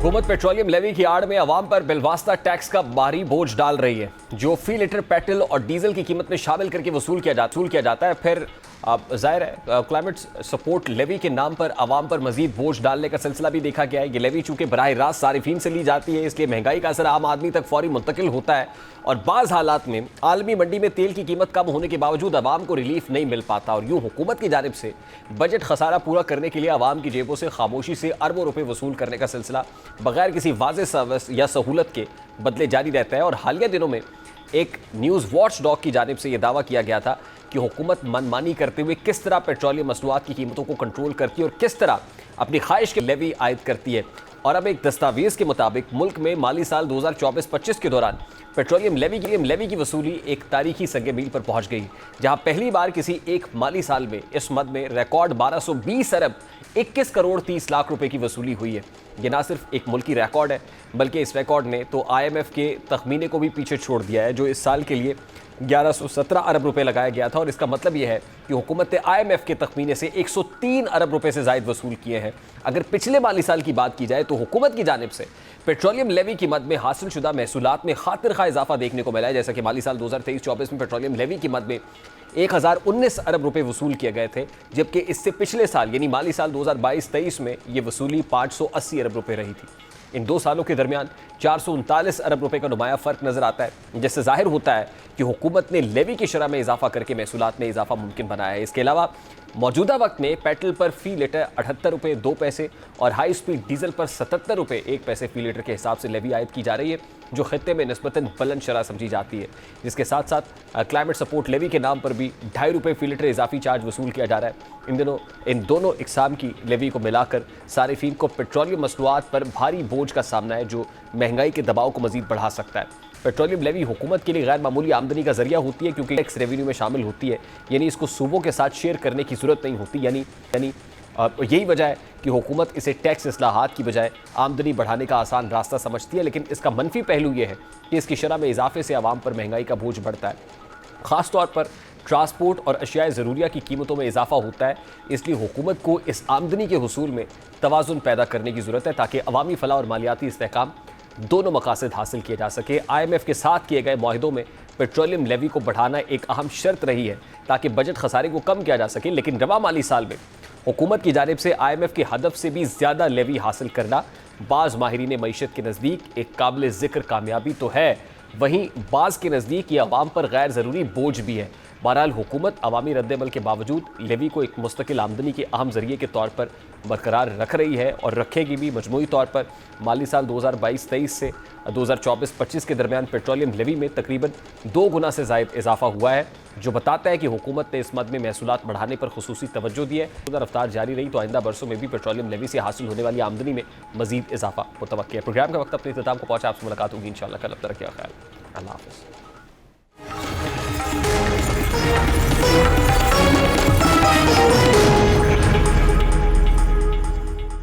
हुकूमत petroleum levy की आड़ में अवाम पर बिलवास्ता टैक्स का भारी बोझ डाल रही है, जो फी लीटर पेट्रोल और डीजल की कीमत में शामिल करके वसूल किया जाता है। फिर जाहिर है क्लाइमेट सपोर्ट लेवी के नाम पर अवाम पर मजीद बोझ डालने का सिलसिला भी देखा गया है। ये लेवी चूंकि बराह रास्त सारिफीन से ली जाती है, इसलिए महंगाई का असर आम आदमी तक फौरी मुंतकिल होता है और बाज़ हालात में आलमी मंडी में तेल की कीमत कम होने के बावजूद अवाम को रिलीफ नहीं मिल पाता और यूँ हुकूमत की जानिब से बजट खसारा पूरा करने के लिए अवाम की जेबों से खामोशी से अरबों रुपये वसूल करने का सिलसिला बगैर किसी वाज़ेह सर्विस या सहूलत के बदले जारी रहता है। और हालिया दिनों में एक न्यूज़ वॉच डॉग की जानिब से यह दावा किया गया था कि हुकूमत मनमानी करते हुए किस तरह पेट्रोलियम मसनूआत की कीमतों को कंट्रोल करती है और किस तरह अपनी ख्वाहिश के लेवी आयद करती है। और अब एक दस्तावेज़ के मुताबिक मुल्क में माली साल 2024-25 के दौरान पेट्रोलियम लेवी की वसूली एक तारीखी संग मील पर पहुंच गई, जहां पहली बार किसी एक माली साल में इस मद में रिकॉर्ड 1220 अरब 21 करोड़ 30 लाख रुपए की वसूली हुई है। ये ना सिर्फ एक मुल्की रिकॉर्ड है, बल्कि इस रिकॉर्ड ने तो IMF के तखमीने को भी पीछे छोड़ दिया है, जो इस साल के लिए 1117 अरब रुपए लगाया गया था। और इसका मतलब यह है कि हुकूमत ने IMF के तखमीने से 103 अरब रुपए से ज़ायद वसूल किए हैं। अगर पिछले माली साल की बात की जाए तो हुकूमत की जानिब से पेट्रोलियम लेवी की मद में हासिल शुदा महसूलात में खातिर खा इजाफा देखने को मिला है। जैसा कि माली साल 2023-24 में पेट्रोलियम लेवी की मद में 1019 अरब रुपए वसूल किए गए थे, जबकि इससे पिछले साल यानी माली साल 2022-23 में ये वसूली 580 अरब रुपए रही थी। इन दो सालों के दरमियान 439 अरब रुपए का नुमाया फ़र्क नज़र आता है, जिससे जाहिर होता है कि हुकूमत ने लेवी की शरह में इजाफा करके महसूलात में इजाफा मुमकिन बनाया है। इसके अलावा मौजूदा वक्त में पेट्रोल पर फ़ी लीटर 78 रुपये 2 पैसे और हाई स्पीड डीजल पर 77 रुपये 1 पैसे फ़ी लीटर के हिसाब से लेवी आयद की जा रही है, जो खित्ते में निस्बतन बुलंद शरह समझी जाती है। जिसके साथ साथ क्लाइमेट सपोर्ट लेवी के नाम पर भी 2.5 रुपये फ़ी लीटर इजाफी चार्ज वसूल किया जा रहा है। इन दोनों इकसाम की लेवी को मिलाकर सारिफीन को पेट्रोलियम मसनूआत पर भारी बोझ का सामना है, जो महंगाई के दबाव को मजीद बढ़ा सकता है। पेट्रोलियम लेवी हुकूमत के लिए गैर मामूली आमदनी का जरिया होती है, क्योंकि टैक्स रेवेन्यू में शामिल होती है, यानी इसको सूबों के साथ शेयर करने की जरूरत नहीं होती। यानी यही वजह है कि हुकूमत इसे टैक्स इस्लाहात की बजाय आमदनी बढ़ाने का आसान रास्ता समझती है। लेकिन इसका मनफी पहलू यह है कि इसकी शरह में इजाफे से आवाम पर महंगाई का बोझ बढ़ता है। ख़ास तौर पर ट्रांसपोर्ट और अशियाए ज़रूरिया की कीमतों में इजाफा होता है। इसलिए हुकूमत को इस आमदनी के हुसूल में तवाज़ुन पैदा करने की ज़रूरत है, ताकि अवामी फलाह और मालियाती इस्तेहकाम दोनों मकासद हासिल किए जा सके। IMF के साथ किए गए मुआहिदों में पेट्रोलियम लेवी को बढ़ाना एक अहम शर्त रही है, ताकि बजट खसारे को कम किया जा सके। लेकिन रवा माली साल में हुकूमत की जानिब से IMF के हदफ से भी ज़्यादा लेवी हासिल करना बाज़ माहिरीन मईशत के नज़दीक एक काबिल ज़िक्र कामयाबी तो है, वहीं बाज़ के नज़दीक ये अवाम पर गैर ज़रूरी बोझ भी है। बहरहाल हुकूमत अवामी रद्दमल के बावजूद लेवी को एक मुस्तकिल आमदनी के अहम ज़रिए के तौर पर बरकरार रख रही है और रखेगी भी। मजमूई तौर पर माली साल 2022-23 से 2024-25 के दरमियान पेट्रोलियम लेवी में तकरीबन 2 गुना से ज़ायद इजाफा हुआ है, जो बताता है कि हुकूमत ने इस मद में महसूलात बढ़ाने पर खुसूसी तवज्जो दी है। रफ्तार जारी रही तो आइंदा बरसों में भी पेट्रोलियम लेवी से हासिल होने वाली आमदनी में मजीद इजाफा मुतवक्की है। प्रोग्राम का वक्त अपने इख्तिताम को पहुंचा। आपसे मुलाकात होगी इंशाअल्लाह कल। अब तक रखिए ख्याल। अल्लाह हाफ़िज़।